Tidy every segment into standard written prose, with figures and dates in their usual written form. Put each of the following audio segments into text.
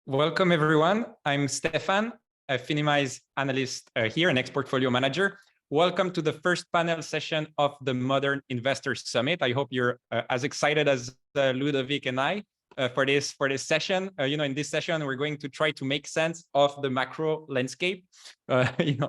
Welcome, everyone. I'm Stéphane, a Finimize analyst here, an ex-portfolio manager. Welcome to the first panel session of the Modern Investor Summit. I hope you're as excited as Ludovic and I for this session. In this session, we're going to try to make sense of the macro landscape. I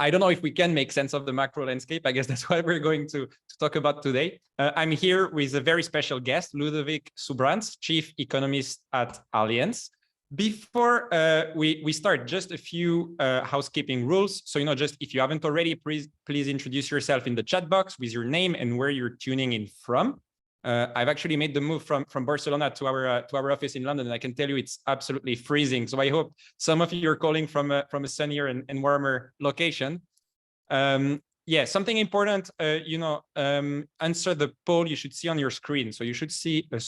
don't know if we can make sense of the macro landscape. I guess that's what we're going to talk about today. I'm here with a very special guest, Ludovic Subran, Chief Economist at Allianz. Before we start, just a few housekeeping rules. So, just if you haven't already, please introduce yourself in the chat box with your name and where you're tuning in from. I've actually made the move from Barcelona to our office in London, and I can tell you it's absolutely freezing. So I hope some of you are calling from a sunnier and warmer location. Something important, answer the poll you should see on your screen. So you should see a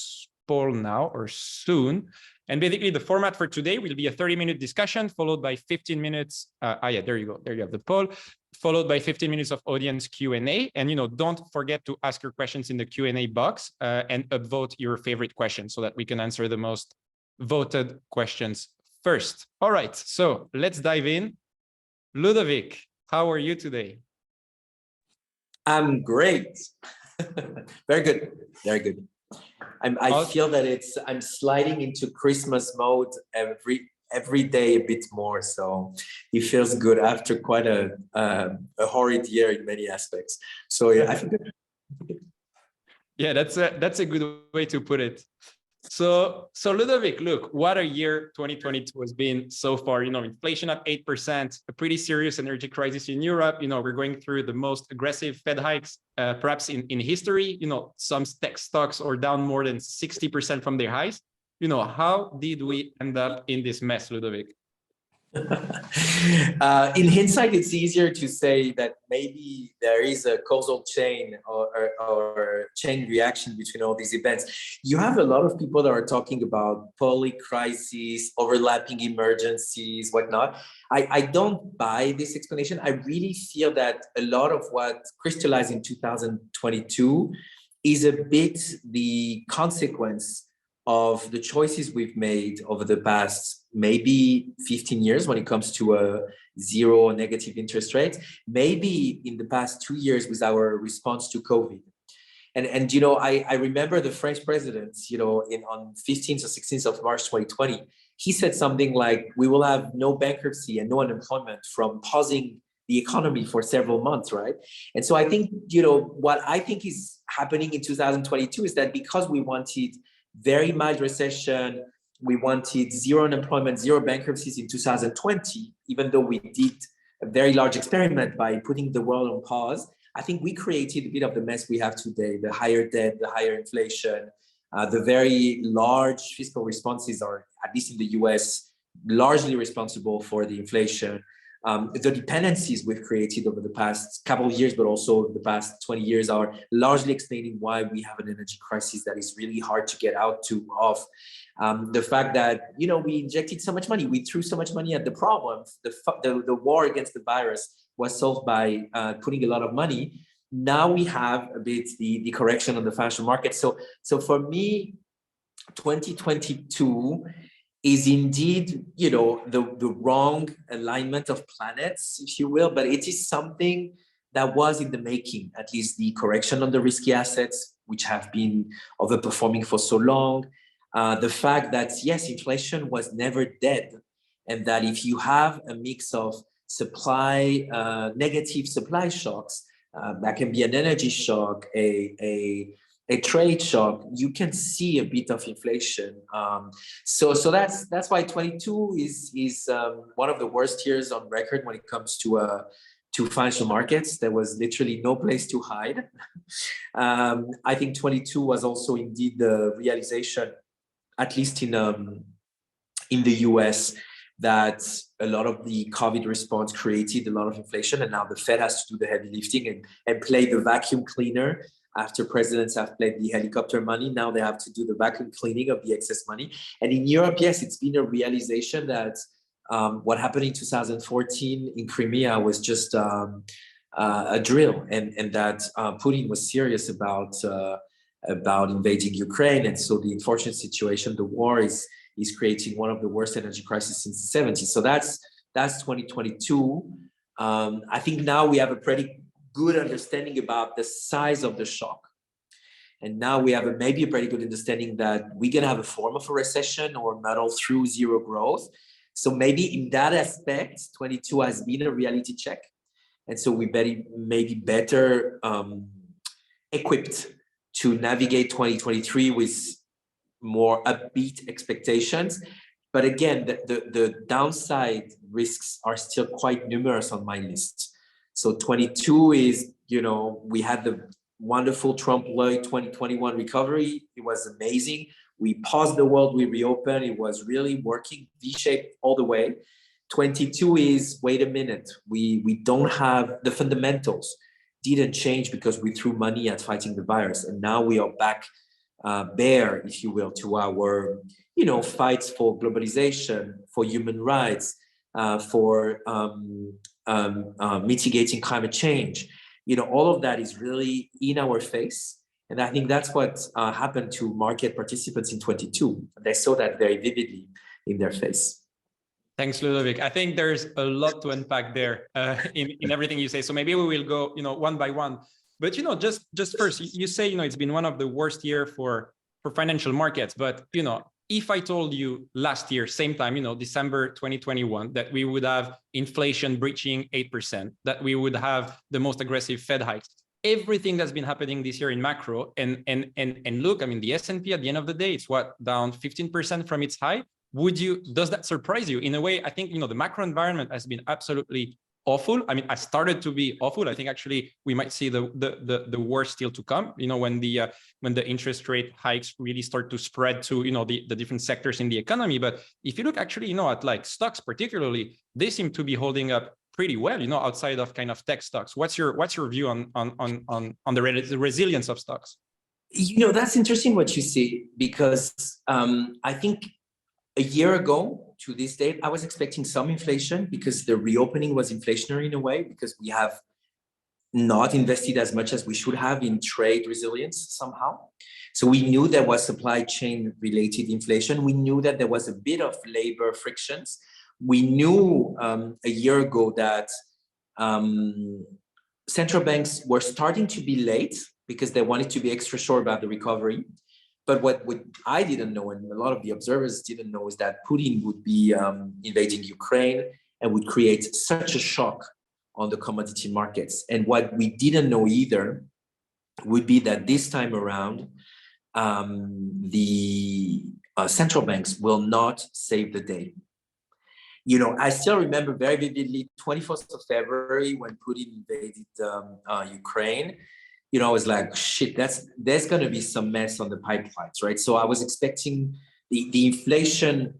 poll now or soon. And basically, the format for today will be a 30-minute discussion followed by 15 minutes. There you go. There you have the poll, followed by 15 minutes of audience Q&A. And don't forget to ask your questions in the Q&A box and upvote your favorite questions so that we can answer the most voted questions first. All right, so let's dive in. Ludovic, how are you today? I'm great. Very good. Very good. I feel that I'm sliding into Christmas mode every day a bit more, so it feels good after quite a horrid year in many aspects. So yeah, I feel good. Yeah, that's a good way to put it. So Ludovic, look, what a year 2022 has been so far. Inflation at 8%, a pretty serious energy crisis in Europe. We're going through the most aggressive Fed hikes, perhaps in history. Some tech stocks are down more than 60% from their highs. How did we end up in this mess, Ludovic? In hindsight, it's easier to say that maybe there is a causal chain or chain reaction between all these events. You have a lot of people that are talking about polycrises, overlapping emergencies, whatnot. I don't buy this explanation. I really feel that a lot of what crystallized in 2022 is a bit the consequence of the choices we've made over the past maybe 15 years when it comes to a zero or negative interest rates, maybe in the past 2 years with our response to COVID. And I remember the French president, on 15th or 16th of March 2020, he said something like, we will have no bankruptcy and no unemployment from pausing the economy for several months, right? And so I think, what I think is happening in 2022 is that because we wanted very mild recession, we wanted zero unemployment, zero bankruptcies in 2020, even though we did a very large experiment by putting the world on pause. I think we created a bit of the mess we have today, the higher debt, the higher inflation, the very large fiscal responses are, at least in the US, largely responsible for the inflation. The dependencies we've created over the past couple of years, but also the past 20 years are largely explaining why we have an energy crisis that is really hard to get out of. The fact that, we injected so much money, we threw so much money at the problem. The war against the virus was solved by putting a lot of money. Now we have a bit the correction on the financial market. So for me, 2022 is indeed, the wrong alignment of planets, if you will, but it is something that was in the making, at least the correction on the risky assets, which have been overperforming for so long. The fact that, yes, inflation was never dead, and that if you have a mix of negative supply shocks, that can be an energy shock, a trade shock, you can see a bit of inflation. So that's why 22 is one of the worst years on record when it comes to financial markets. There was literally no place to hide. I think 22 was also indeed the realization, at least in the US, that a lot of the COVID response created a lot of inflation, and now the Fed has to do the heavy lifting and play the vacuum cleaner. After presidents have played the helicopter money, now they have to do the vacuum cleaning of the excess money. And in Europe, yes, it's been a realization that what happened in 2014 in Crimea was just a drill, and that Putin was serious about invading Ukraine. And so the unfortunate situation, the war is is creating one of the worst energy crises since the 70s. So that's 2022. I think now we have a pretty good understanding about the size of the shock. And now we have maybe a pretty good understanding that we're going to have a form of a recession or muddle through zero growth. So maybe in that aspect, 22 has been a reality check. And so we maybe better equipped to navigate 2023 with more upbeat expectations. But again, the downside risks are still quite numerous on my list. So 22 is, we had the wonderful Trump-led 2021 recovery. It was amazing. We paused the world, we reopened. It was really working V-shaped all the way. 22 is, wait a minute, we don't have the fundamentals didn't change because we threw money at fighting the virus. And now we are back bare, if you will, to our, fights for globalization, for human rights, for mitigating climate change. All of that is really in our face. And I think that's what happened to market participants in 22. They saw that very vividly in their face. Thanks, Ludovic. I think there's a lot to unpack there in everything you say. So maybe we will go, one by one. But, just first, you say, it's been one of the worst year for financial markets. But, if I told you last year, same time, December 2021, that we would have inflation breaching 8%, that we would have the most aggressive Fed hikes, everything that's been happening this year in macro, and look, the S&P at the end of the day, it's down 15% from its high. Does that surprise you? In a way, I think, the macro environment has been absolutely awful. I started to be awful. I think actually we might see the worst still to come, when the interest rate hikes really start to spread to, the different sectors in the economy. But if you look actually, at like stocks particularly, they seem to be holding up pretty well, outside of kind of tech stocks. What's your view on the resilience of stocks? That's interesting what you say, because I think a year ago to this date, I was expecting some inflation because the reopening was inflationary in a way, because we have not invested as much as we should have in trade resilience somehow. So we knew there was supply chain related inflation. We knew that there was a bit of labor frictions. We knew a year ago that central banks were starting to be late because they wanted to be extra sure about the recovery. But what I didn't know, and a lot of the observers didn't know, is that Putin would be invading Ukraine and would create such a shock on the commodity markets. And what we didn't know either would be that this time around, the central banks will not save the day. I still remember very vividly 24th of February when Putin invaded Ukraine. I was like, shit, there's going to be some mess on the pipelines, right? So I was expecting the inflation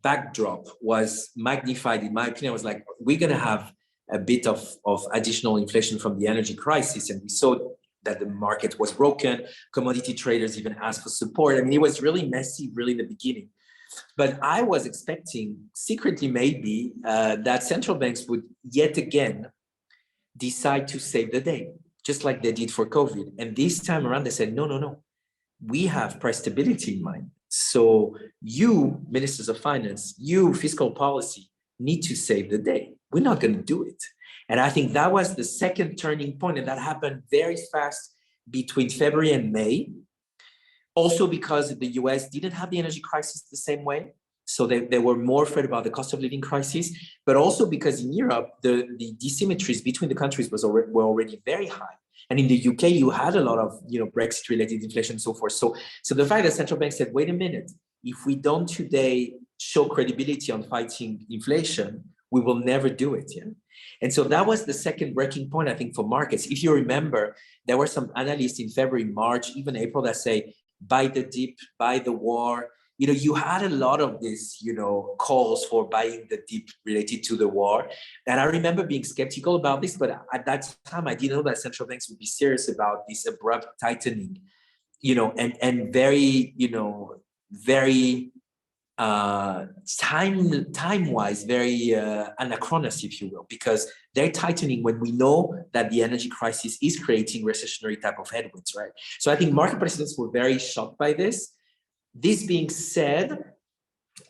backdrop was magnified. In my opinion, I was like, we're going to have a bit of additional inflation from the energy crisis. And we saw that the market was broken. Commodity traders even asked for support. It was really messy, really in the beginning. But I was expecting secretly maybe that central banks would yet again decide to save the day, just like they did for COVID. And this time around, they said, no, we have price stability in mind. So you, ministers of finance, you, fiscal policy, need to save the day. We're not going to do it. And I think that was the second turning point, and that happened very fast between February and May. Also because the US didn't have the energy crisis the same way. So they were more afraid about the cost of living crisis, but also because in Europe, the asymmetries between the countries were already very high. And in the UK, you had a lot of Brexit-related inflation and so forth. So the fact that central banks said, wait a minute, if we don't today show credibility on fighting inflation, we will never do it. Yeah. And so that was the second breaking point, I think, for markets. If you remember, there were some analysts in February, March, even April that say, buy the dip, buy the war. You had a lot of this, calls for buying the dip related to the war. And I remember being skeptical about this, but at that time, I didn't know that central banks would be serious about this abrupt tightening, and very, very time-wise, very anachronous, if you will, because they're tightening when we know that the energy crisis is creating recessionary type of headwinds, right? So I think market participants were very shocked by this. This being said,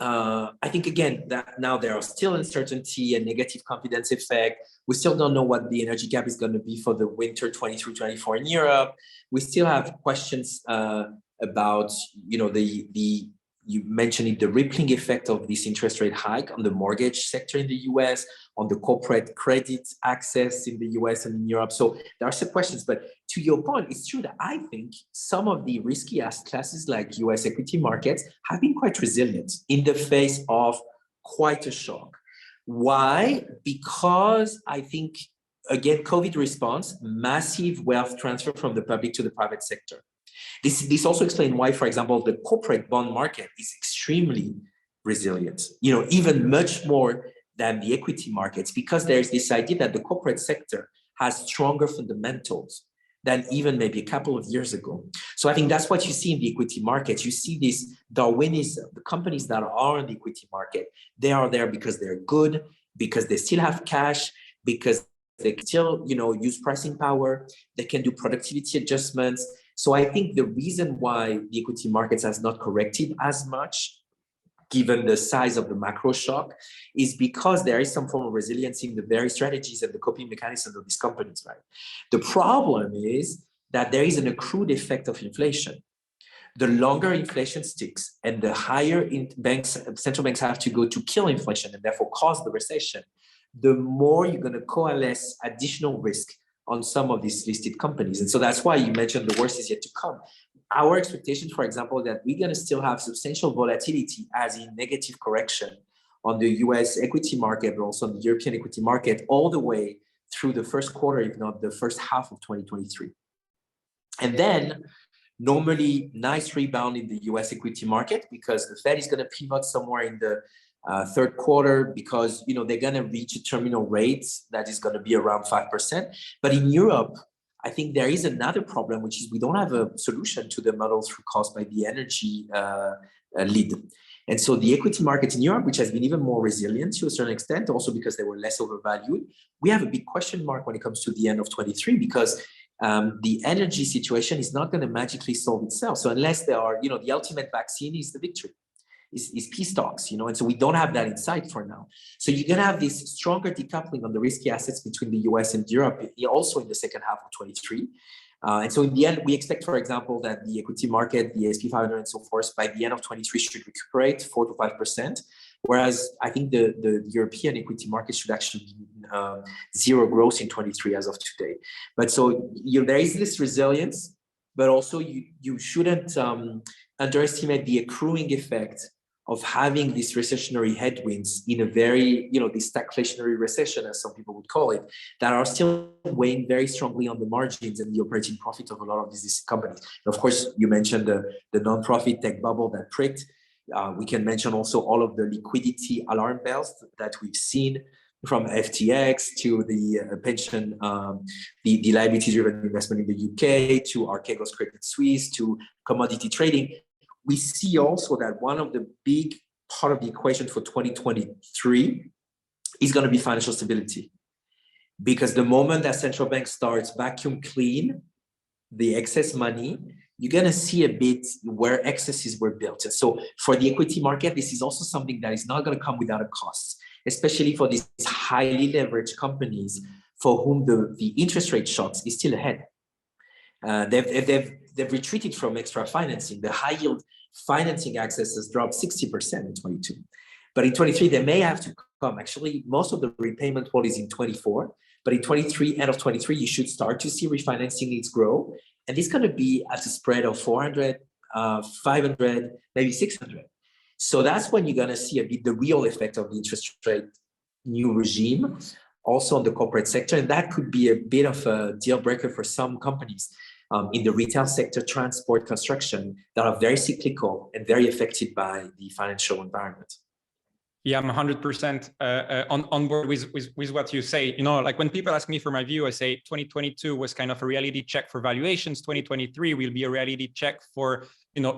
I think, again, that now there are still uncertainty and negative confidence effect. We still don't know what the energy gap is going to be for the winter 23-24 in Europe. We still have questions about, you mentioned it, the rippling effect of this interest rate hike on the mortgage sector in the US, on the corporate credit access in the US and in Europe. So there are some questions, but to your point, it's true that I think some of the risky asset classes like US equity markets have been quite resilient in the face of quite a shock. Why? Because I think, again, COVID response, massive wealth transfer from the public to the private sector. This also explains why, for example, the corporate bond market is extremely resilient, even much more than the equity markets, because there's this idea that the corporate sector has stronger fundamentals than even maybe a couple of years ago. So I think that's what you see in the equity markets. You see this Darwinism. The companies that are in the equity market, they are there because they're good, because they still have cash, because they still, use pricing power, they can do productivity adjustments. So I think the reason why the equity markets has not corrected as much, given the size of the macro shock, is because there is some form of resilience in the very strategies and the coping mechanisms of these companies, right? The problem is that there is an accrued effect of inflation. The longer inflation sticks and the higher central banks have to go to kill inflation and therefore cause the recession, the more you're going to coalesce additional risk on some of these listed companies. And so that's why you mentioned the worst is yet to come. Our expectation, for example, that we're going to still have substantial volatility as in negative correction on the US equity market, but also on the European equity market, all the way through the first quarter, if not the first half of 2023. And then normally nice rebound in the US equity market because the Fed is going to pivot somewhere in the third quarter because they're going to reach a terminal rate that is going to be around 5%. But in Europe, I think there is another problem, which is we don't have a solution to the muddle through caused by the energy lead. And so the equity market in Europe, which has been even more resilient to a certain extent, also because they were less overvalued, we have a big question mark when it comes to the end of 23 because the energy situation is not going to magically solve itself. So unless there are, the ultimate vaccine is the victory. Is peace talks, and so we don't have that in sight for now. So you're going to have this stronger decoupling on the risky assets between the US and Europe, also in the second half of 23. And so in the end, we expect, for example, that the equity market, the S&P 500 and so forth, by the end of 23 should recuperate 4 to 5%. Whereas I think the European equity market should actually be zero growth in 23 as of today. But so there is this resilience, but also you shouldn't underestimate the accruing effect of having these recessionary headwinds in a very, this stagflationary recession, as some people would call it, that are still weighing very strongly on the margins and the operating profit of a lot of these companies. And of course, you mentioned the non-profit tech bubble that pricked. We can mention also all of the liquidity alarm bells that we've seen from FTX to the pension, the liability-driven investment in the UK, to Archegos Credit Suisse, to commodity trading. We see also that one of the big part of the equation for 2023 is going to be financial stability. Because the moment that central bank starts vacuum clean the excess money, you're going to see a bit where excesses were built. And so for the equity market, this is also something that is not going to come without a cost, especially for these highly leveraged companies for whom the interest rate shocks is still ahead. They've retreated from extra financing. The high yield financing access has dropped 60% in 22. But in 23, they may have to come. Actually, most of the repayment wall is in 24. But in 23, end of 23, you should start to see refinancing needs grow. And it's going to be at a spread of 400, 500, maybe 600. So that's when you're going to see a bit the real effect of the interest rate new regime, also on the corporate sector. And that could be a bit of a deal breaker for some companies in the retail sector, transport, construction, that are very cyclical and very affected by the financial environment. Yeah, I'm 100% on board with what you say. Like when people ask me for my view, I say 2022 was kind of a reality check for valuations. 2023 will be a reality check for,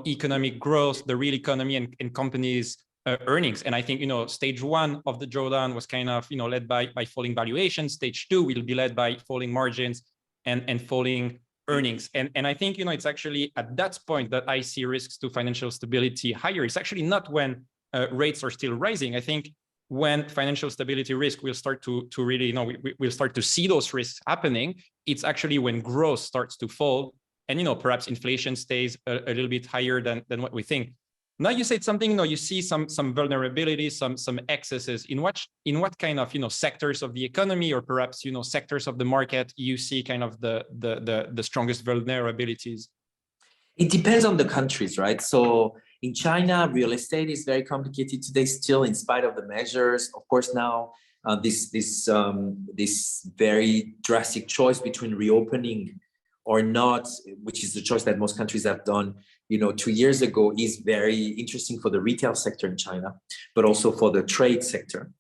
economic growth, the real economy and companies' earnings. And I think, stage one of the drawdown was kind of, led by falling valuations. Stage two will be led by falling margins and falling earnings. And I think, it's actually at that point that I see risks to financial stability higher. It's actually not when rates are still rising, I think when financial stability risk will start to really, we'll start to see those risks happening, it's actually when growth starts to fall and, perhaps inflation stays a little bit higher than what we think. Now you said something, you see some vulnerabilities, some excesses. In what kind of, sectors of the economy or perhaps, sectors of the market you see kind of the strongest vulnerabilities? It depends on the countries, right? So in China, real estate is very complicated today still, in spite of the measures. Of course, now this very drastic choice between reopening or not, which is the choice that most countries have done, 2 years ago, is very interesting for the retail sector in China, but also for the trade sector.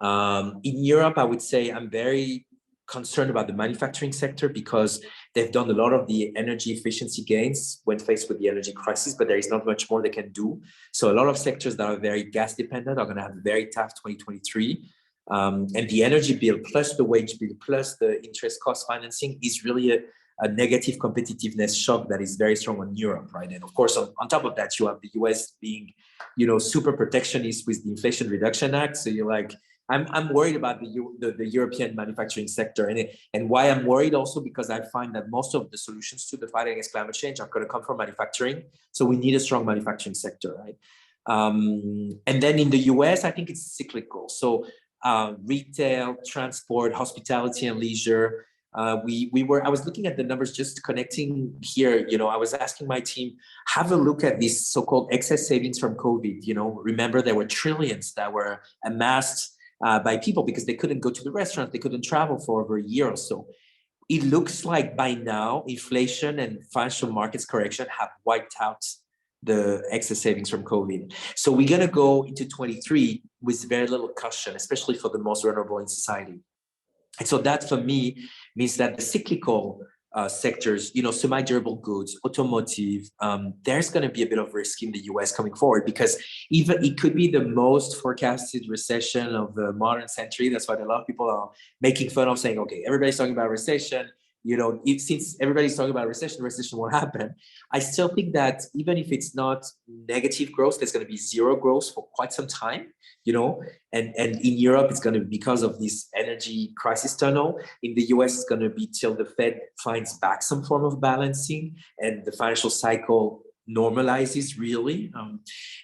In Europe, I would say I'm very concerned about the manufacturing sector because they've done a lot of the energy efficiency gains when faced with the energy crisis, but there is not much more they can do. So a lot of sectors that are very gas dependent are going to have a very tough 2023. And the energy bill plus the wage bill plus the interest cost financing is really a negative competitiveness shock that is very strong on Europe, right? And of course, on top of that, you have the US being, super protectionist with the Inflation Reduction Act. So you're like, I'm worried about the European manufacturing sector, and why I'm worried also because I find that most of the solutions to the fight against climate change are going to come from manufacturing. So we need a strong manufacturing sector, right? And then in the US, I think it's cyclical. So retail, transport, hospitality, and leisure. I was looking at the numbers just connecting here. I was asking my team, have a look at these so-called excess savings from COVID. Remember there were trillions that were amassed by people because they couldn't go to the restaurant, they couldn't travel for over a year or so. It looks like by now, inflation and financial markets correction have wiped out the excess savings from COVID. So we're going to go into 23 with very little cushion, especially for the most vulnerable in society. And so that for me means that the cyclical sectors, semi-durable goods, automotive, there's going to be a bit of risk in the US coming forward because even it could be the most forecasted recession of the modern century. That's why a lot of people are making fun of saying, okay, everybody's talking about recession. Since everybody's talking about recession won't happen. I still think that even if it's not negative growth, there's going to be zero growth for quite some time, and in Europe, it's going to be because of this energy crisis tunnel. In the US, it's going to be till the Fed finds back some form of balancing and the financial cycle normalizes really.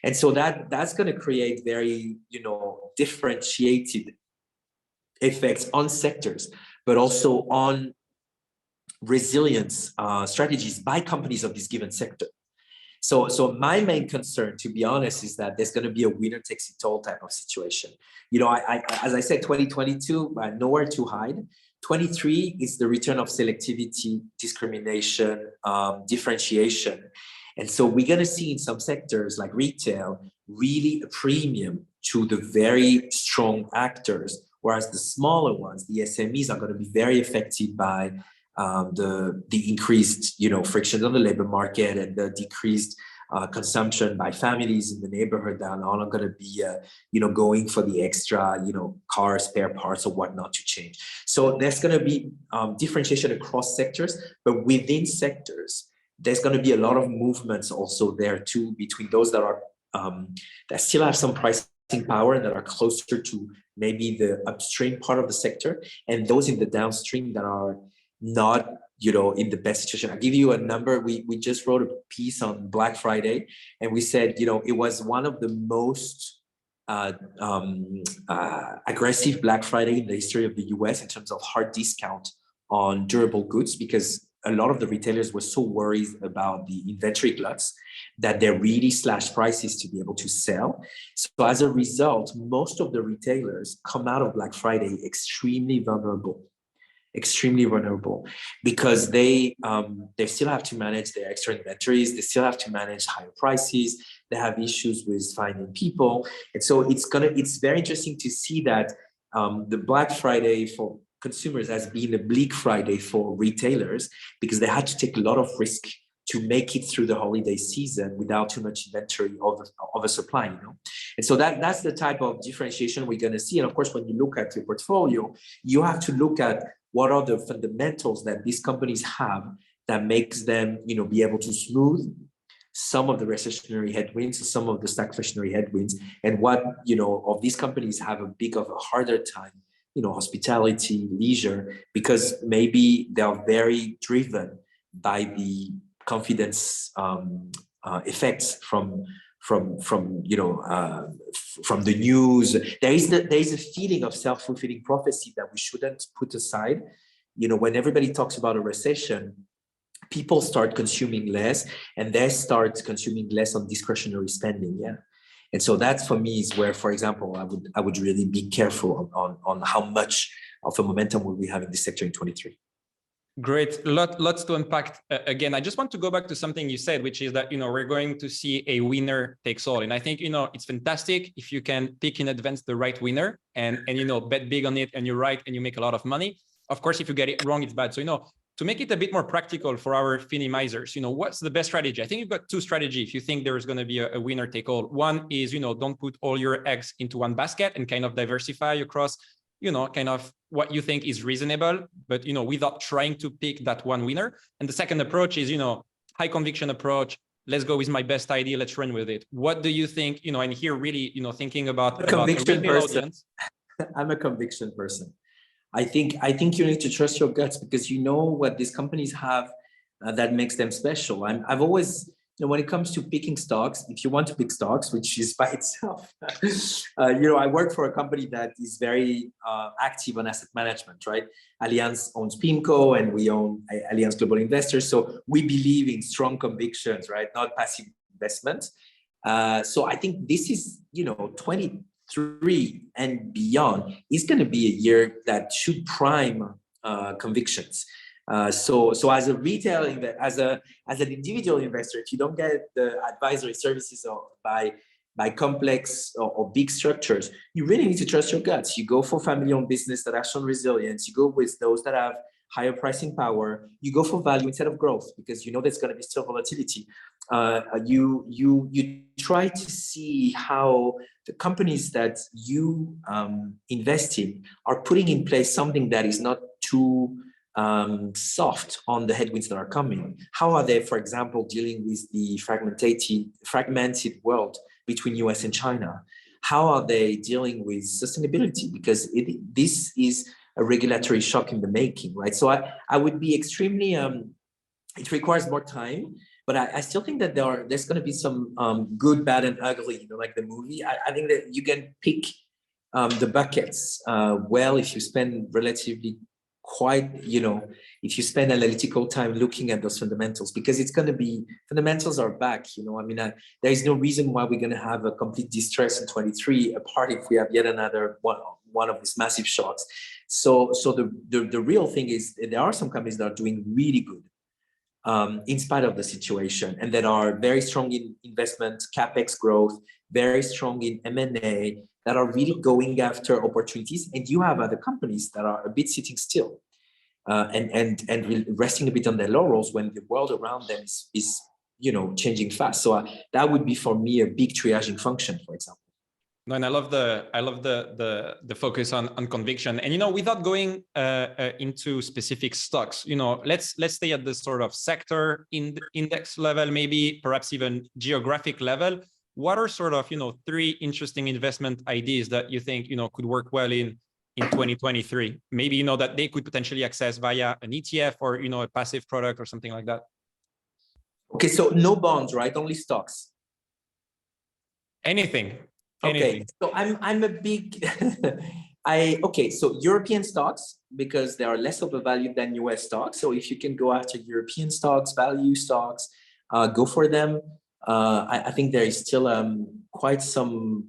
And so that's going to create very, differentiated effects on sectors, but also on resilience strategies by companies of this given sector. So my main concern, to be honest, is that there's going to be a winner takes it all type of situation. As I said, 2022, nowhere to hide. 23 is the return of selectivity, discrimination, differentiation. And so we're going to see in some sectors like retail, really a premium to the very strong actors, whereas the smaller ones, the SMEs, are going to be very affected by the increased, friction on the labor market and the decreased consumption by families in the neighborhood that are not going to be, going for the extra, car spare parts or whatnot to change. So there's going to be differentiation across sectors, but within sectors, there's going to be a lot of movements also there too between those that are that still have some pricing power and that are closer to maybe the upstream part of the sector, and those in the downstream that are not, in the best situation. I'll give you a number. We just wrote a piece on Black Friday, and we said, it was one of the most aggressive Black Friday in the history of the US in terms of hard discount on durable goods, because a lot of the retailers were so worried about the inventory gluts that they really slashed prices to be able to sell. So as a result, most of the retailers come out of Black Friday extremely vulnerable because they still have to manage their extra inventories. They still have to manage higher prices. They have issues with finding people. And so it's very interesting to see that the Black Friday for consumers has been a bleak Friday for retailers because they had to take a lot of risk to make it through the holiday season without too much inventory of a supply, And so that's the type of differentiation we're going to see. And of course, when you look at your portfolio, you have to look at what are the fundamentals that these companies have that makes them, be able to smooth some of the recessionary headwinds, some of the stagflationary headwinds, and what, of these companies have a harder time, hospitality, leisure, because maybe they are very driven by the confidence effects from the news. There is a feeling of self-fulfilling prophecy that we shouldn't put aside. When everybody talks about a recession, people start consuming less, and they start consuming less on discretionary spending. Yeah. And so that for me is where, for example, I would really be careful on how much of a momentum will we have in this sector in 23. Great, lots to unpack. Again, I just want to go back to something you said, which is that we're going to see a winner takes all, and I think it's fantastic if you can pick in advance the right winner and bet big on it, and you're right, and you make a lot of money. Of course, if you get it wrong, it's bad. So to make it a bit more practical for our Finimizers, what's the best strategy? I think you've got two strategies. If you think there's going to be a winner take all, one is don't put all your eggs into one basket and kind of diversify across kind of what you think is reasonable, but, without trying to pick that one winner. And the second approach is, high conviction approach. Let's go with my best idea. Let's run with it. What do you think, and here really, thinking about a conviction person. Audience. I'm a conviction person. I think you need to trust your guts, because what these companies have that makes them special. I've always, when it comes to picking stocks, if you want to pick stocks, which is by itself, I work for a company that is very active on asset management, right? Allianz owns PIMCO, and we own Allianz Global Investors. So we believe in strong convictions, right? Not passive investment. So I think this is, 23 and beyond is going to be a year that should prime convictions. So as a retail as an individual investor, if you don't get the advisory services by complex or big structures, you really need to trust your guts. You go for family-owned business that have shown resilience. You go with those that have higher pricing power. You go for value instead of growth, because there's going to be still volatility. You try to see how the companies that you invest in are putting in place something that is not too soft on the headwinds that are coming. How are they, for example, dealing with the fragmented world between US and China? How are they dealing with sustainability? Because this is a regulatory shock in the making, right? So I would be extremely, it requires more time, but I still think that there's going to be some good, bad, and ugly, like the movie. I think that you can pick the buckets well if you spend relatively if you spend analytical time looking at those fundamentals, because it's going to be, fundamentals are back. There is no reason why we're going to have a complete distress in 23, apart if we have yet another one of these massive shocks. So the real thing is, there are some companies that are doing really good in spite of the situation, and that are very strong in investment, capex growth, very strong in M&A, that are really going after opportunities. And you have other companies that are a bit sitting still and resting a bit on their laurels when the world around them is changing fast. So that would be for me a big triaging function, for example. No, and I love the focus on conviction. And without going into specific stocks, let's stay at the sort of sector index level, maybe perhaps even geographic level. What are sort of three interesting investment ideas that you think could work well in 2023? Maybe that they could potentially access via an ETF or a passive product or something like that. Okay, so no bonds, right? Only stocks. Anything. Okay, so I'm a big so European stocks, because they are less of a value than US stocks. So if you can go after European stocks, value stocks, go for them. I think there is still quite some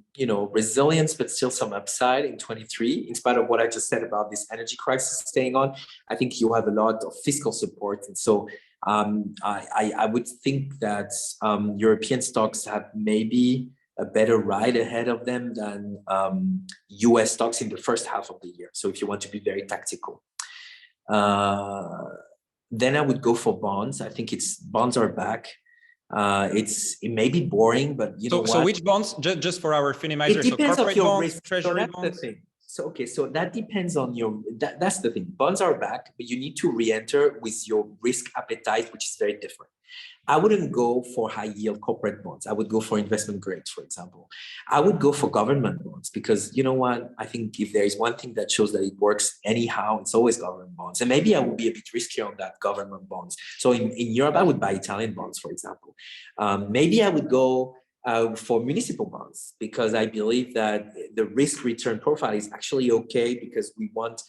resilience, but still some upside in 23, in spite of what I just said about this energy crisis staying on. I think you have a lot of fiscal support, and so I would think that European stocks have maybe a better ride ahead of them than US stocks in the first half of the year. So if you want to be very tactical, then I would go for bonds. I think bonds are back. It may be boring, but So which bonds? Just for our Finimizers. It depends on your risk. Treasury bonds. bonds. The thing. So that depends on your. That's the thing. Bonds are back, but you need to re-enter with your risk appetite, which is very different. I wouldn't go for high yield corporate bonds. I would go for investment grade, for example. I would go for government bonds because you know what? I think if there is one thing that shows that it works anyhow, it's always government bonds. And maybe I would be a bit riskier on that government bonds. So in Europe, I would buy Italian bonds, for example. Maybe I would go for municipal bonds because I believe that the risk return profile is actually okay because we want,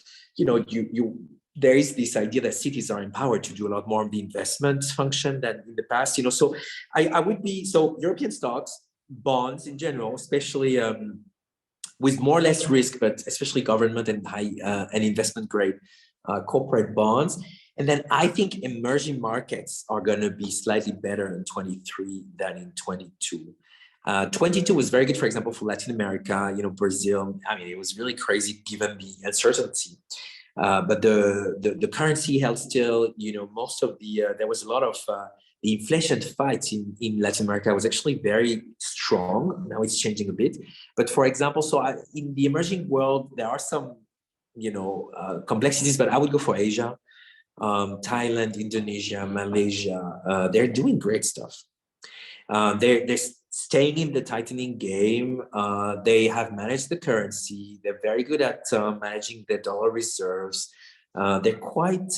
there is this idea that cities are empowered to do a lot more of the investment function than in the past, so I would be, so European stocks, bonds in general, especially with more or less risk, but especially government and high and investment grade corporate bonds. And then I think emerging markets are going to be slightly better in 23 than in 22. 22 was very good, for example, for Latin America, Brazil. I mean, it was really crazy given the uncertainty. But the currency held still, most of there was a lot of the inflation fight in Latin America was actually very strong. Now it's changing a bit. But for example, in the emerging world, there are some, complexities, but I would go for Asia, Thailand, Indonesia, Malaysia. They're doing great stuff. They're staying in the tightening game. They have managed the currency. They're very good at managing their dollar reserves. They're quite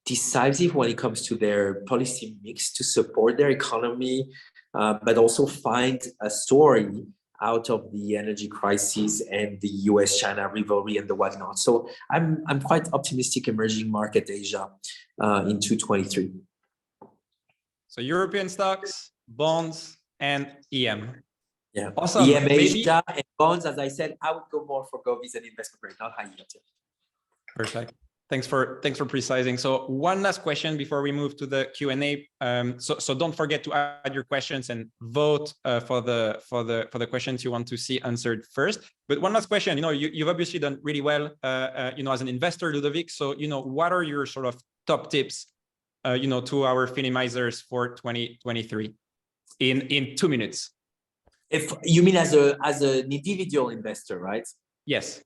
decisive when it comes to their policy mix to support their economy, but also find a story out of the energy crisis and the US-China rivalry and the whatnot. So I'm quite optimistic emerging market Asia in 2023. So European stocks, bonds, and EM. Yeah, awesome. EM, Asia, and bonds. As I said, I would go more for govies and investment grade, not high yield. Perfect. Thanks for precising. So one last question before we move to the Q&A. So don't forget to add your questions and vote for the questions you want to see answered first. But one last question. You've obviously done really well, as an investor, Ludovic. So what are your sort of top tips, to our Finimizers for 2023 in 2 minutes? If you mean as an individual investor, right? Yes.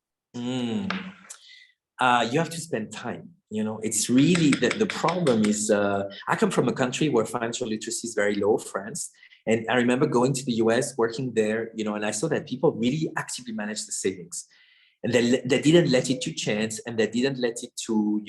You have to spend time. It's really the problem is I come from a country where financial literacy is very low, France. And I remember going to the US, working there, and I saw that people really actively manage the savings. And they didn't let it to chance, and they didn't let it to,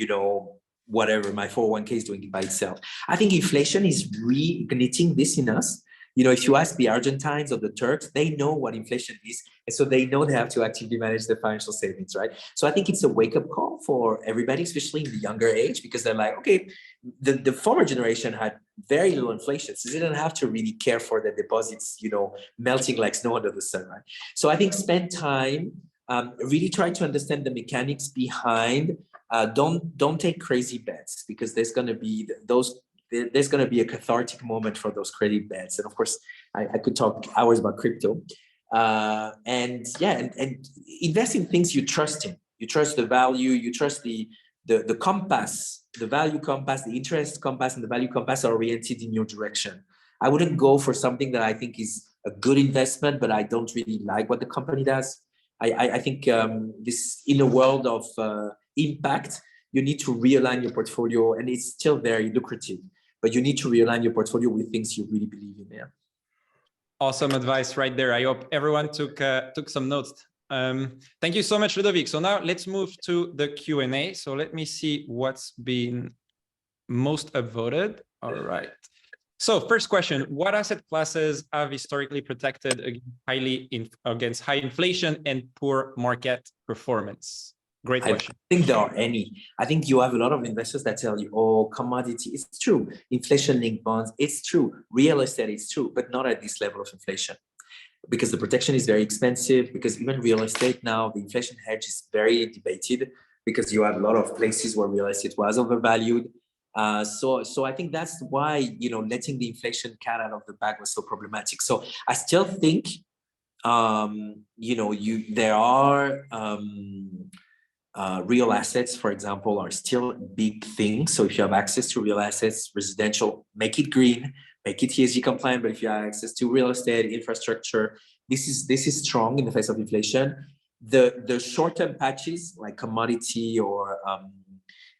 whatever, my 401k is doing it by itself. I think inflation is reigniting this in us. If you ask the Argentines or the Turks, they know what inflation is. And so they know they have to actively manage their financial savings, right? So I think it's a wake-up call for everybody, especially in the younger age, because they're like, okay, the former generation had very little inflation. So they didn't have to really care for their deposits, melting like snow under the sun, right? So I think spend time, really try to understand the mechanics behind. Don't take crazy bets, because there's going to be a cathartic moment for those credit bets. And of course, I could talk hours about crypto. And invest in things you trust in. You trust the value, you trust the compass, the value compass, the interest compass, and the value compass are oriented in your direction. I wouldn't go for something that I think is a good investment, but I don't really like what the company does. I think this, in a world of impact, you need to realign your portfolio, and it's still very lucrative, but you need to realign your portfolio with things you really believe in there. Awesome advice right there. I hope everyone took some notes. Thank you so much, Ludovic. So now let's move to the Q&A. So let me see what's been most upvoted. All right. So first question, what asset classes have historically protected against high inflation and poor market performance? Great question. I think there are any. I think you have a lot of investors that tell you, oh, commodity, it's true. Inflation-linked bonds, it's true. Real estate, it's true, but not at this level of inflation. Because the protection is very expensive, because even real estate now, the inflation hedge is very debated, because you have a lot of places where real estate was overvalued. So I think that's why, letting the inflation cat out of the bag was so problematic. So I still think, there are... real assets, for example, are still big things. So if you have access to real assets, residential, make it green, make it ESG compliant. But if you have access to real estate, infrastructure, this is strong in the face of inflation. The short-term patches like commodity or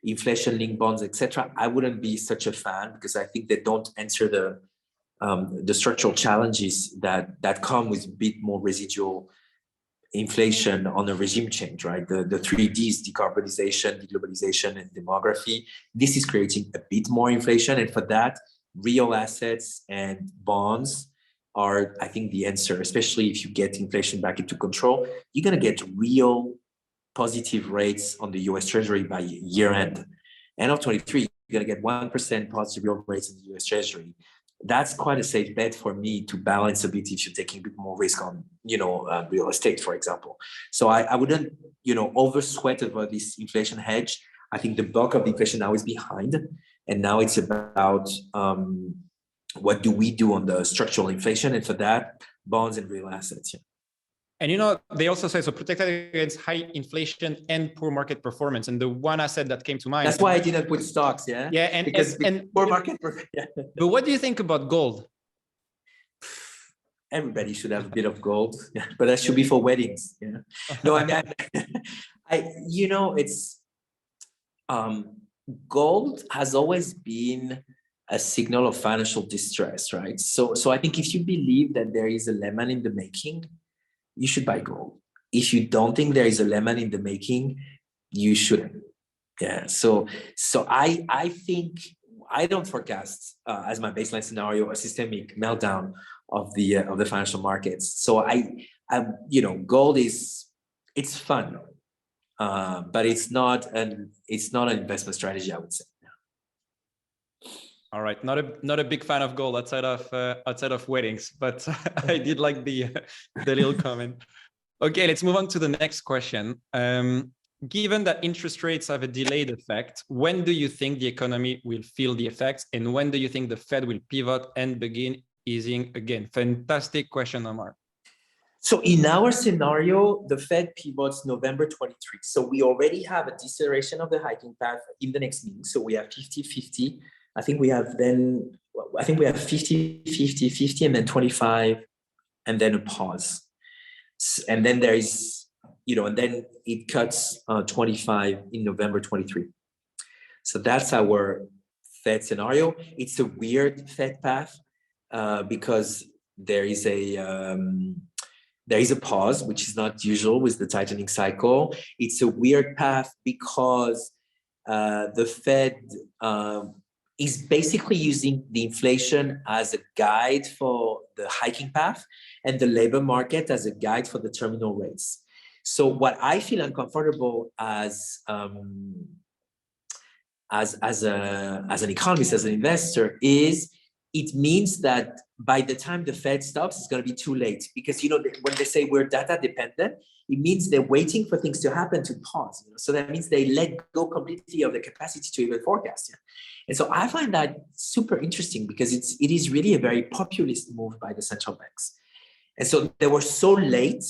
inflation-linked bonds, etc., I wouldn't be such a fan because I think they don't answer the structural challenges that come with a bit more residual inflation on a regime change, right? The three Ds: decarbonization, deglobalization, and demography. This is creating a bit more inflation, and for that, real assets and bonds are, I think, the answer. Especially if you get inflation back into control, you're going to get real positive rates on the US Treasury by year end. End of 23, you're going to get 1% positive real rates in the US Treasury. That's quite a safe bet for me to balance a bit if you're taking a bit more risk on, real estate, for example. So I wouldn't, over sweat over this inflation hedge. I think the bulk of the inflation now is behind, and now it's about what do we do on the structural inflation, and for that, bonds and real assets. Yeah. And they also say, so protected against high inflation and poor market performance. And the one asset that came to mind. That's why I didn't put stocks, yeah? Yeah, and poor market. Yeah. But what do you think about gold? Everybody should have a bit of gold, yeah, but that should be for weddings. Yeah. No, I mean, it's gold has always been a signal of financial distress, right? So I think if you believe that there is a lemon in the making, you should buy gold. If you don't think there is a lemon in the making, you shouldn't. Yeah. So I think I don't forecast as my baseline scenario a systemic meltdown of the financial markets. So gold it's fun, but it's not an investment strategy, I would say. All right, not a big fan of gold outside of weddings, but I did like the little comment. Okay, let's move on to the next question. Given that interest rates have a delayed effect, when do you think the economy will feel the effects, and when do you think the Fed will pivot and begin easing again? Fantastic question, Omar. So in our scenario, the Fed pivots November 23. So we already have a deceleration of the hiking path in the next meeting. So we have 50-50. I think we have 50, 50, 50, and then 25, and then a pause. And then there is, and then it cuts 25 in November 23. So that's our Fed scenario. It's a weird Fed path because there is a pause, which is not usual with the tightening cycle. It's a weird path because the Fed is basically using the inflation as a guide for the hiking path and the labor market as a guide for the terminal rates. So what I feel uncomfortable as an economist, as an investor, is it means that by the time the Fed stops, it's going to be too late. Because, when they say we're data dependent, it means they're waiting for things to happen to pause. So that means they let go completely of the capacity to even forecast. And so I find that super interesting because it is really a very populist move by the central banks. And so they were so late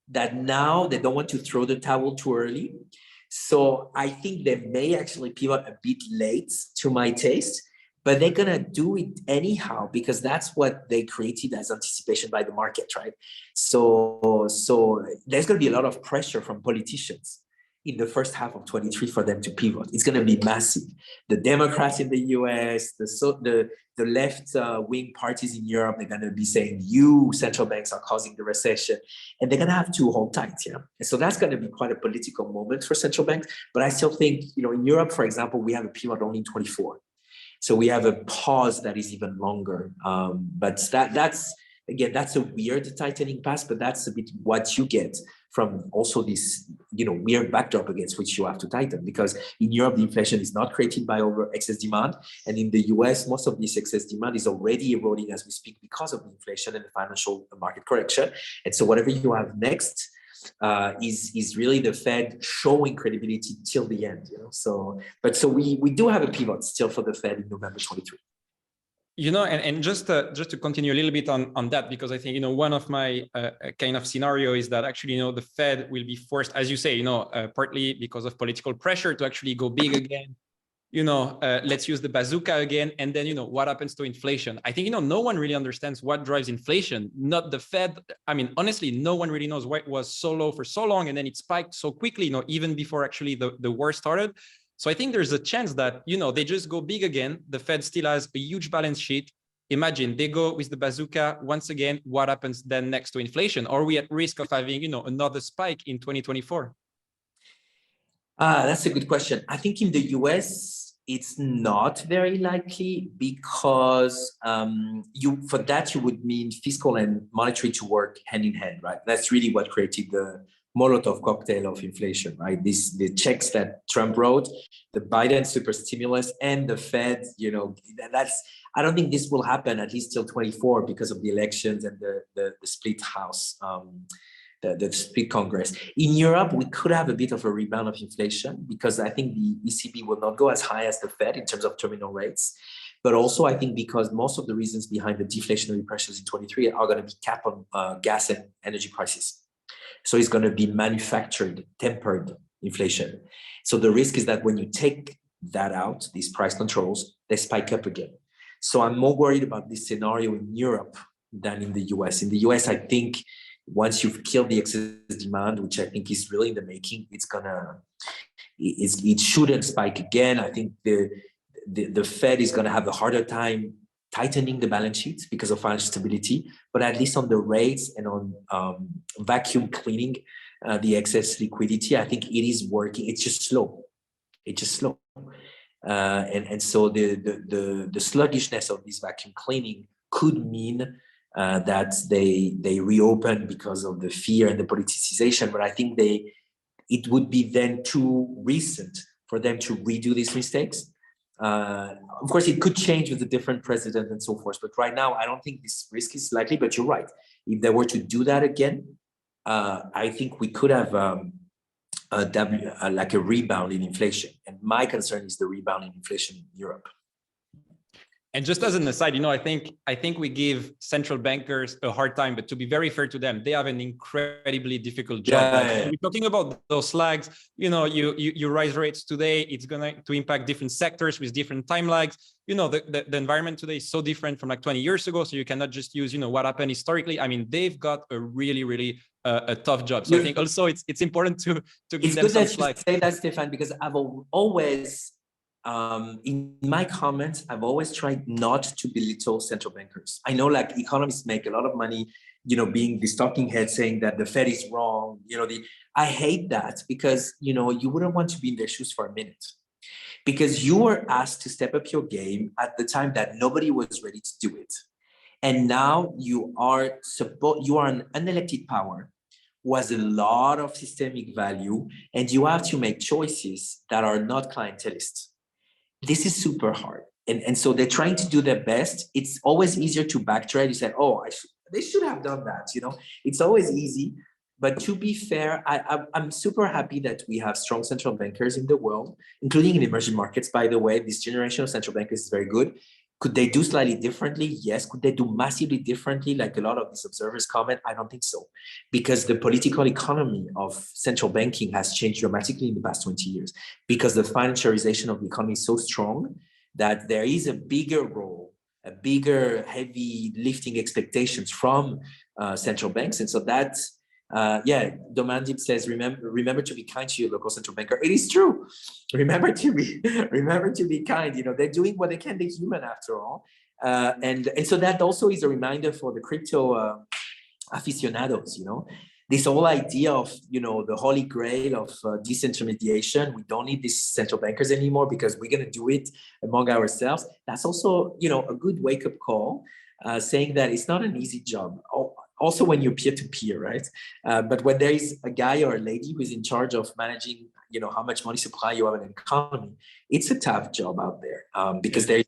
that now they don't want to throw the towel too early. So I think they may actually pivot a bit late to my taste, but they're going to do it anyhow because that's what they created as anticipation by the market, right? So there's going to be a lot of pressure from politicians in the first half of 23 for them to pivot. It's going to be massive. The Democrats in the US, the left wing parties in Europe, they're going to be saying, you central banks are causing the recession, and they're going to have to hold tight. Yeah. And so that's going to be quite a political moment for central banks. But I still think, in Europe, for example, we have a pivot only in 24. So we have a pause that is even longer. But that's a weird tightening path, but that's a bit what you get from also this, weird backdrop against which you have to tighten. Because in Europe, the inflation is not created by over excess demand. And in the US, most of this excess demand is already eroding as we speak because of the inflation and the financial market correction. And so whatever you have next is really the Fed showing credibility till the end. So we do have a pivot still for the Fed in November 23. And just to continue a little bit on that, because I think, one of my kind of scenario is that actually, the Fed will be forced, as you say, partly because of political pressure to actually go big again, let's use the bazooka again. And then, what happens to inflation? I think, no one really understands what drives inflation, not the Fed. I mean, honestly, no one really knows why it was so low for so long. And then it spiked so quickly, even before actually the war started. So I think there's a chance that, they just go big again. The Fed still has a huge balance sheet. Imagine they go with the bazooka once again. What happens then next to inflation? Are we at risk of having, another spike in 2024? That's a good question. I think in the US, it's not very likely because for that you would mean fiscal and monetary to work hand in hand, right? That's really what created the Molotov cocktail of inflation, right? The checks that Trump wrote, the Biden super stimulus, and the Fed. I don't think this will happen at least till 24 because of the elections and the split house. The split Congress. In Europe, we could have a bit of a rebound of inflation because I think the ECB will not go as high as the Fed in terms of terminal rates. But also, I think because most of the reasons behind the deflationary pressures in 23 are going to be capped on gas and energy prices. So it's going to be manufactured, tempered inflation. So the risk is that when you take that out, these price controls, they spike up again. So I'm more worried about this scenario in Europe than in the US. In the US, I think once you've killed the excess demand, which I think is really in the making, it shouldn't spike again. I think the Fed is going to have a harder time tightening the balance sheets because of financial stability, but at least on the rates and on vacuum cleaning the excess liquidity, I think it is working. It's just slow. And so the sluggishness of this vacuum cleaning could mean that they reopen because of the fear and the politicization. But I think it would be then too recent for them to redo these mistakes. Of course, it could change with a different president and so forth. But right now, I don't think this risk is likely. But you're right. If they were to do that again, I think we could have like a rebound in inflation. And my concern is the rebound in inflation in Europe. And just as an aside, I think we give central bankers a hard time, but to be very fair to them, they have an incredibly difficult job. We're talking about those lags. You raise rates today, it's going to impact different sectors with different time lags. The environment today is so different from like 20 years ago. So you cannot just use, what happened historically. I mean, they've got a really, really a tough job. So I think also it's important to give them some slack. It's good that you say that, Stéphane, because I've always, in my comments, I've always tried not to belittle central bankers. I know like economists make a lot of money, being the talking head saying that the Fed is wrong. I hate that because, you wouldn't want to be in their shoes for a minute because you were asked to step up your game at the time that nobody was ready to do it. And now you are an unelected power who has a lot of systemic value, and you have to make choices that are not clientelist. This is super hard. And so they're trying to do their best. It's always easier to backtrack. You say, they should have done that. It's always easy. But to be fair, I'm super happy that we have strong central bankers in the world, including in emerging markets, by the way. This generation of central bankers is very good. Could they do slightly differently? Yes. Could they do massively differently, like a lot of these observers comment? I don't think so. Because the political economy of central banking has changed dramatically in the past 20 years. Because the financiarization of the economy is so strong that there is a bigger role, a bigger heavy lifting expectations from central banks. And so that's, Domandip says, remember to be kind to your local central banker. It is true. Remember to be kind. They're doing what they can. They're human after all. And so that also is a reminder for the crypto aficionados, this whole idea of, the holy grail of disintermediation. We don't need these central bankers anymore because we're going to do it among ourselves. That's also, a good wake-up call, saying that it's not an easy job. Also when you're peer-to-peer, right? But when there is a guy or a lady who's in charge of managing, how much money supply you have in an economy, it's a tough job out there because there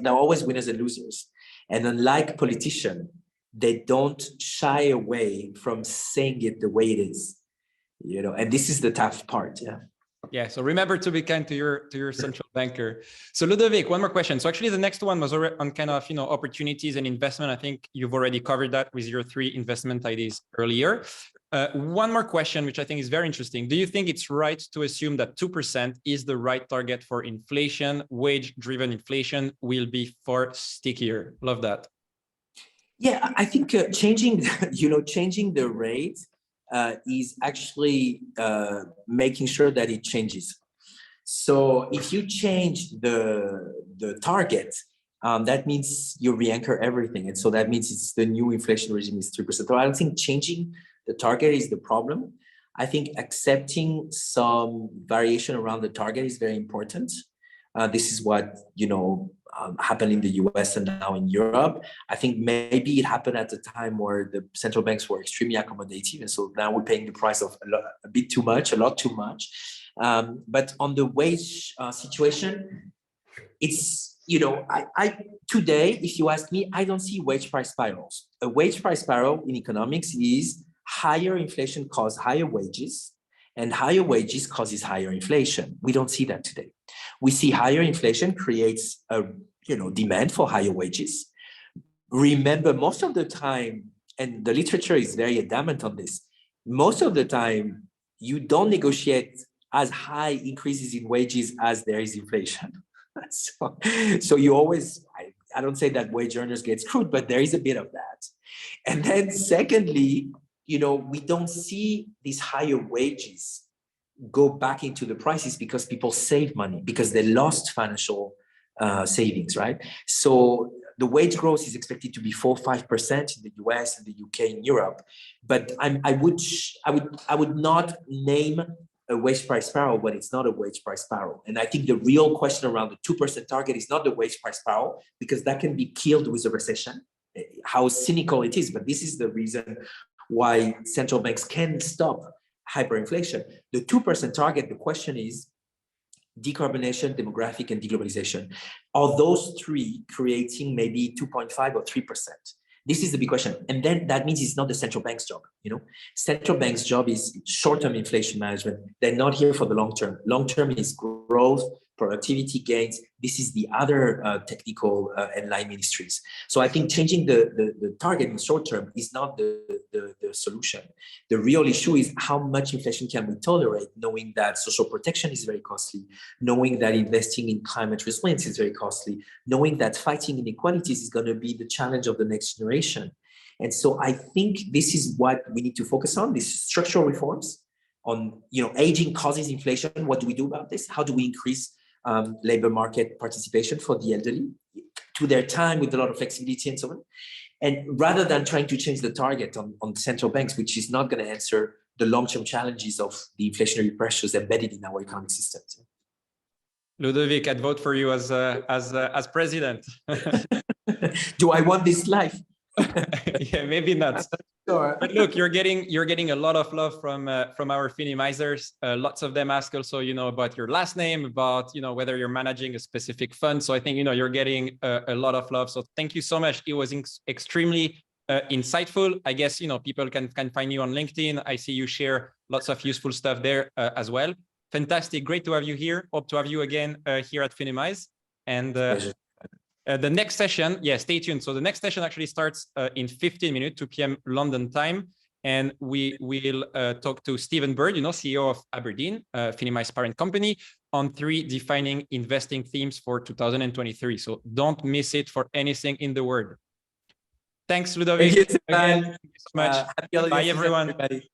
are always winners and losers. And unlike politicians, they don't shy away from saying it the way it is, and this is the tough part. Yeah. So remember to be kind to your central banker. So Ludovic, one more question. So actually the next one was on kind of, opportunities and investment. I think you've already covered that with your 3 investment ideas earlier. One more question, which I think is very interesting. Do you think it's right to assume that 2% is the right target for inflation? Wage-driven inflation will be far stickier. Love that. Yeah, I think changing the rate is actually making sure that it changes. So if you change the target, that means you re-anchor everything. And so that means it's the new inflation regime is 3%. So I don't think changing the target is the problem. I think accepting some variation around the target is very important. This is what, happened in the US and now in Europe. I think maybe it happened at a time where the central banks were extremely accommodative. And so now we're paying the price of a bit too much, a lot too much. But on the wage situation, it's, I today, if you ask me, I don't see wage price spirals. A wage price spiral in economics is higher inflation causes higher wages, and higher wages causes higher inflation. We don't see that today. We see higher inflation creates a demand for higher wages. Remember, most of the time, and the literature is very adamant on this, most of the time you don't negotiate as high increases in wages as there is inflation. So you always, I don't say that wage earners get screwed, but there is a bit of that. And then secondly, we don't see these higher wages go back into the prices because people save money, because they lost financial savings, right? So the wage growth is expected to be 4-5% in the US and the UK and Europe, but I would not name a wage price spiral when it's not a wage price spiral. And I think the real question around the 2% target is not the wage price spiral, because that can be killed with a recession. How cynical it is, but this is the reason why central banks can stop hyperinflation. The 2% target, the question is decarbonization, demographic, and deglobalization. Are those three creating maybe 2.5 or 3%? This is the big question. And then that means it's not the central bank's job. Central bank's job is short-term inflation management. They're not here for the long term. Long term is growth, productivity gains. This is the other technical and line ministries. So I think changing the target in short term is not the solution. The real issue is how much inflation can we tolerate, knowing that social protection is very costly, knowing that investing in climate resilience is very costly, knowing that fighting inequalities is going to be the challenge of the next generation. And so I think this is what we need to focus on, these structural reforms on, aging causes inflation. What do we do about this? How do we increase labor market participation for the elderly to their time with a lot of flexibility and so on? And rather than trying to change the target on central banks, which is not going to answer the long-term challenges of the inflationary pressures embedded in our economic systems. Ludovic, I'd vote for you as president. Do I want this life? Yeah, maybe not. Sure. But look, you're getting a lot of love from our Finimizers. Lots of them ask also, about your last name, about whether you're managing a specific fund. So I think you're getting a lot of love. So thank you so much. It was extremely insightful. I guess people can find you on LinkedIn. I see you share lots of useful stuff there as well. Fantastic, great to have you here. Hope to have you again here at Finimize. And the next session, stay tuned. So the next session actually starts in 15 minutes, 2 p.m. London time. And we will talk to Stephen Bird, CEO of Aberdeen, Finimize parent company, on 3 defining investing themes for 2023. So don't miss it for anything in the world. Thanks, Ludovic. Thank you, again. Thank you so much. Bye, everyone. Everybody.